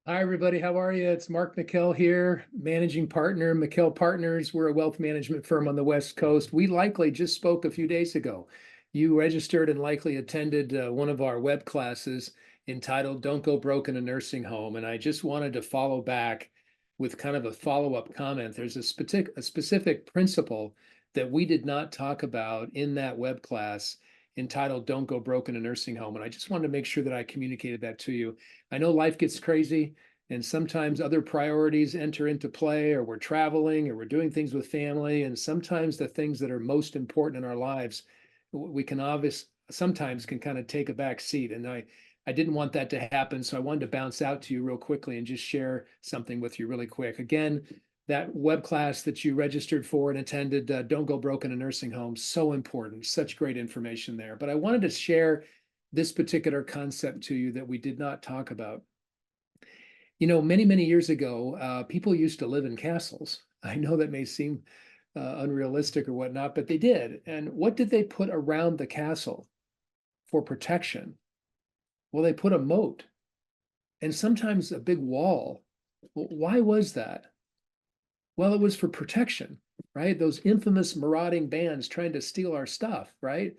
Hi, everybody. How are you? It's Mark McKell here, managing partner, McKell Partners. We're a wealth management firm on the West Coast. We likely just spoke a few days ago. You registered and likely attended one of our web classes entitled Don't Go Broke in a Nursing Home. And I just wanted to follow back with kind of a follow-up comment. There's a specific principle that we did not talk about in that web class entitled Don't Go Broke in a Nursing Home. And I just wanted to make sure that I communicated that to you. I know life gets crazy and sometimes other priorities enter into play, or we're traveling, or we're doing things with family. And sometimes the things that are most important in our lives, we can sometimes can kind of take a back seat. And I didn't want that to happen. So I wanted to bounce out to you real quickly and just share something with you really quick. Again, that web class that you registered for and attended, Don't Go Broke in a Nursing Home, so important, such great information there. But I wanted to share this particular concept to you that we did not talk about. You know, many, many years ago, people used to live in castles. I know that may seem unrealistic or whatnot, but they did. And what did they put around the castle for protection? Well, they put a moat and sometimes a big wall. Well, why was that? Well, it was for protection, right? Those infamous marauding bands trying to steal our stuff, right?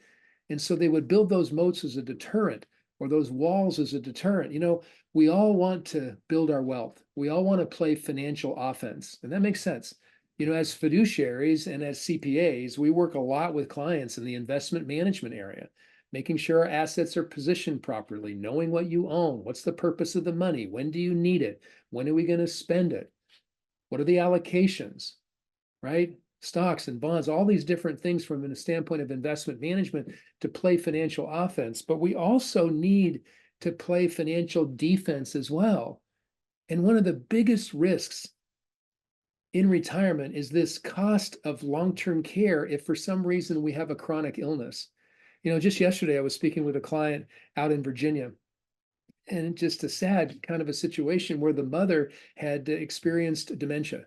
And so they would build those moats as a deterrent, or those walls as a deterrent. You know, we all want to build our wealth. We all want to play financial offense, and that makes sense. You know, as fiduciaries and as CPAs, we work a lot with clients in the investment management area, making sure our assets are positioned properly, knowing what you own, what's the purpose of the money, when do you need it, when are we going to spend it, what are the allocations, right? Stocks and bonds, all these different things from a standpoint of investment management to play financial offense. But we also need to play financial defense as well. And one of the biggest risks in retirement is this cost of long-term care if for some reason we have a chronic illness. You know, just yesterday I was speaking with a client out in Virginia, and just a sad kind of a situation where the mother had experienced dementia.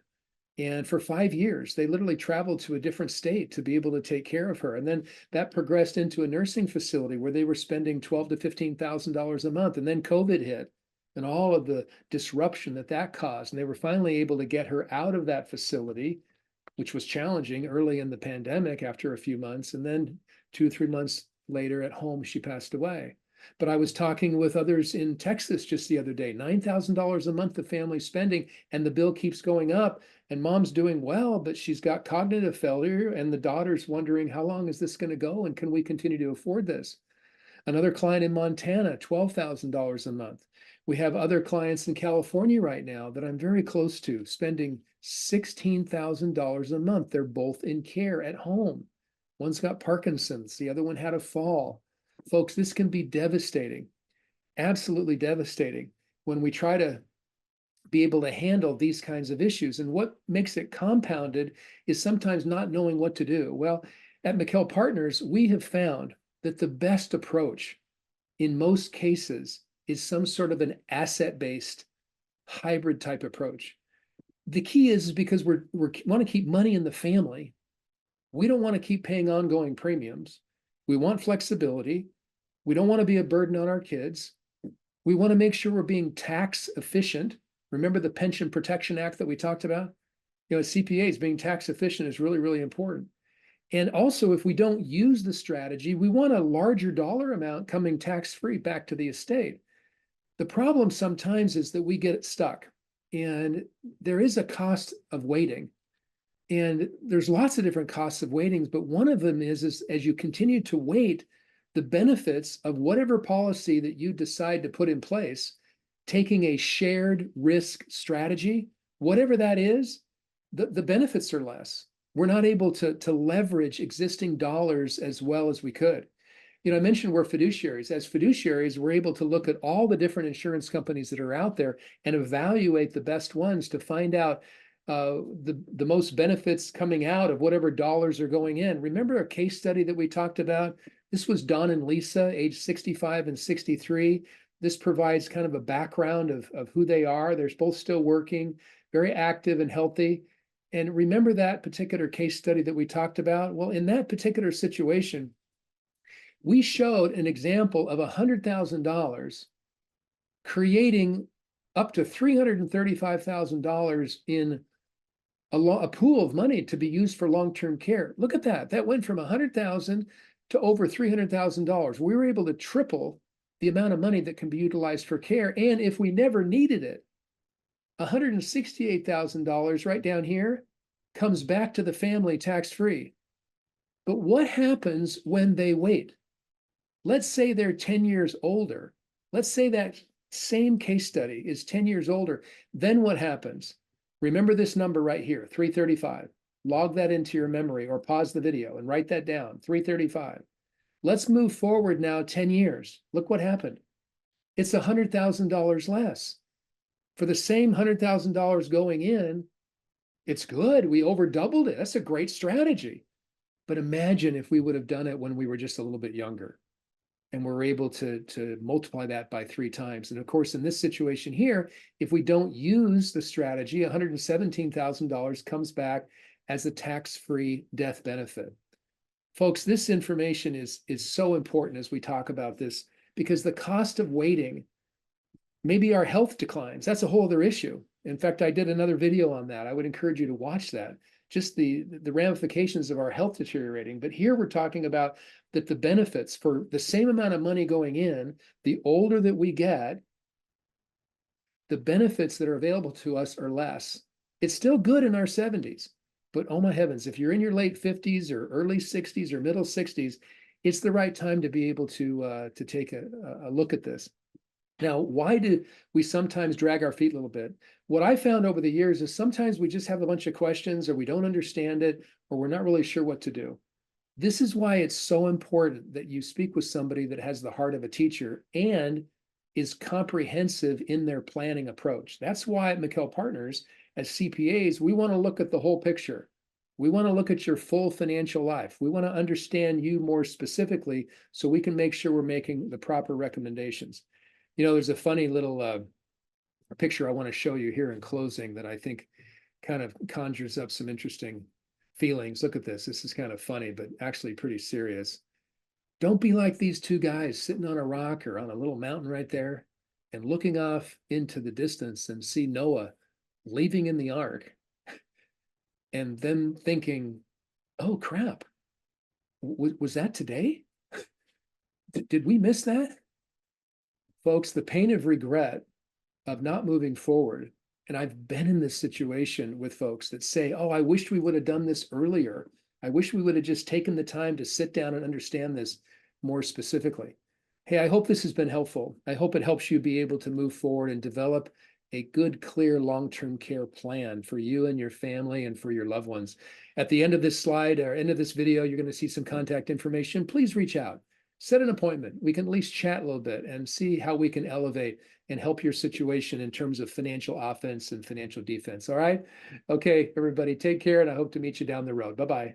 And for 5 years, they literally traveled to a different state to be able to take care of her. And then that progressed into a nursing facility where they were spending $12,000 to $15,000 a month. And then COVID hit and all of the disruption that that caused. And they were finally able to get her out of that facility, which was challenging early in the pandemic after a few months. And then 2 or 3 months later at home, she passed away. But I was talking with others in Texas just the other day, $9,000 a month the family spending, and the bill keeps going up. And mom's doing well, but she's got cognitive failure, and the daughter's wondering, how long is this going to go? And can we continue to afford this? Another client in Montana, $12,000 a month. We have other clients in California right now that I'm very close to spending $16,000 a month. They're both in care at home. One's got Parkinson's, the other one had a fall. Folks, this can be devastating, absolutely devastating when we try to be able to handle these kinds of issues. And what makes it compounded is sometimes not knowing what to do. Well, at McKell Partners, we have found that the best approach in most cases is some sort of an asset-based hybrid type approach. The key is because we want to keep money in the family. We don't want to keep paying ongoing premiums. We want flexibility. We don't want to be a burden on our kids. We want to make sure we're being tax efficient. Remember the Pension Protection Act that we talked about? You know, as CPAs, being tax efficient is really, really important. And also, if we don't use the strategy, we want a larger dollar amount coming tax-free back to the estate. The problem sometimes is that we get stuck, and there is a cost of waiting. And there's lots of different costs of waiting, but one of them is as you continue to wait, the benefits of whatever policy that you decide to put in place, taking a shared risk strategy, whatever that is, the benefits are less. We're not able to leverage existing dollars as well as we could. You know, I mentioned we're fiduciaries. As fiduciaries, we're able to look at all the different insurance companies that are out there and evaluate the best ones to find out the most benefits coming out of whatever dollars are going in. Remember a case study that we talked about? This was Don and Lisa, age 65 and 63. This provides kind of a background of who they are. They're both still working, very active and healthy. And remember that particular case study that we talked about? Well, in that particular situation, we showed an example of $100,000 creating up to $335,000 in a pool of money to be used for long-term care. Look at that. That went from 100,000 to over $300,000. We were able to triple the amount of money that can be utilized for care. And if we never needed it, $168,000 right down here comes back to the family tax-free. But what happens when they wait? Let's say they're 10 years older. Let's say that same case study is 10 years older. Then what happens? Remember this number right here, 335. Log that into your memory or pause the video and write that down, 335. Let's move forward now 10 years. Look what happened. It's $100,000 less. For the same $100,000 going in, it's good. We over doubled it. That's a great strategy. But imagine if we would have done it when we were just a little bit younger and we're able to multiply that by 3 times. And of course, in this situation here, if we don't use the strategy, $117,000 comes back as a tax-free death benefit. Folks, this information is so important as we talk about this, because the cost of waiting, maybe our health declines. That's a whole other issue. In fact, I did another video on that. I would encourage you to watch that. Just the ramifications of our health deteriorating. But here we're talking about that the benefits for the same amount of money going in, the older that we get, the benefits that are available to us are less. It's still good in our 70s, but oh my heavens, if you're in your late 50s or early 60s or middle 60s, it's the right time to be able to take a look at this. Now, why do we sometimes drag our feet a little bit? What I found over the years is sometimes we just have a bunch of questions or we don't understand it or we're not really sure what to do. This is why it's so important that you speak with somebody that has the heart of a teacher and is comprehensive in their planning approach. That's why at McKell Partners, as CPAs, we want to look at the whole picture. We want to look at your full financial life. We want to understand you more specifically so we can make sure we're making the proper recommendations. You know, there's a funny little picture I want to show you here in closing that I think kind of conjures up some interesting feelings. Look at this. This is kind of funny, but actually pretty serious. Don't be like these 2 guys sitting on a rock or on a little mountain right there and looking off into the distance and see Noah leaving in the ark and then thinking, oh crap, was that today? Did we miss that? Folks, the pain of regret of not moving forward, and I've been in this situation with folks that say, oh, I wish we would have done this earlier. I wish we would have just taken the time to sit down and understand this more specifically. Hey, I hope this has been helpful. I hope it helps you be able to move forward and develop a good, clear long-term care plan for you and your family and for your loved ones. At the end of this slide or end of this video, you're going to see some contact information. Please reach out. Set an appointment. We can at least chat a little bit and see how we can elevate and help your situation in terms of financial offense and financial defense. All right. Okay, everybody, take care, and I hope to meet you down the road. Bye-bye.